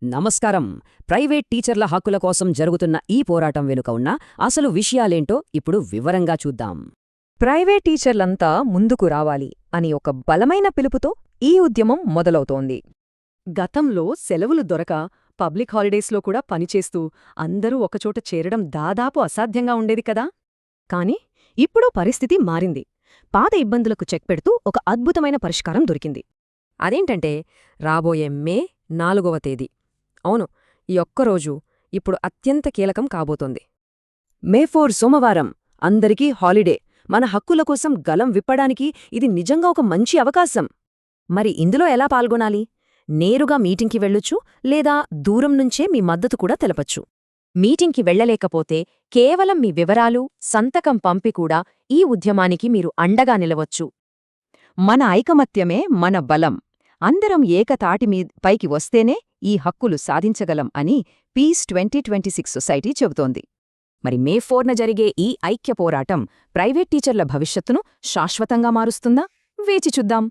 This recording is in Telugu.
నమస్కారం. ప్రైవేట్ టీచర్ల హక్కుల కోసం జరుగుతున్న ఈ పోరాటం వెనుక ఉన్న అసలు విషయాలేంటో ఇప్పుడు వివరంగా చూద్దాం. ప్రైవేట్ టీచర్లంతా ముందుకు రావాలి అని ఒక బలమైన పిలుపుతో ఈ ఉద్యమం మొదలవుతోంది. గతంలో సెలవులు దొరక పబ్లిక్ హాలిడేస్లో కూడా పనిచేస్తూ అందరూ ఒకచోట చేరడం దాదాపు అసాధ్యంగా ఉండేది కదా. కాని ఇప్పుడు పరిస్థితి మారింది. పాత ఇబ్బందులకు చెక్ పెడుతూ ఒక అద్భుతమైన పరిష్కారం దొరికింది. అదేంటంటే రాబోయే మే 4వ తేదీ. అవును, ఈ ఒక్కరోజు ఇప్పుడు అత్యంత కీలకం కాబోతోంది. మే 4 సోమవారం, అందరికీ హాలిడే. మన హక్కుల కోసం గలం విప్పడానికి ఇది నిజంగా ఒక మంచి అవకాశం. మరి ఇందులో ఎలా పాల్గొనాలి? నేరుగా మీటింగ్కి వెళ్ళొచ్చు, లేదా దూరం నుంచే మీ మద్దతు కూడా తెలపచ్చు. మీటింగ్కి వెళ్లలేకపోతే కేవలం మీ వివరాలు, సంతకం పంపి కూడా ఈ ఉద్యమానికి మీరు అండగా నిలవచ్చు. మన ఐకమత్యమే మన బలం. అందరం ఏకతాటి పైకి వస్తేనే ఈ హక్కులు సాధించగలం అని పీస్ 2026 సొసైటీ చెబుతోంది. మరి మే 4న జరిగే ఈ ఐక్య పోరాటం ప్రైవేట్ టీచర్ల భవిష్యత్తును శాశ్వతంగా మారుస్తుందా? వేచి చూద్దాం.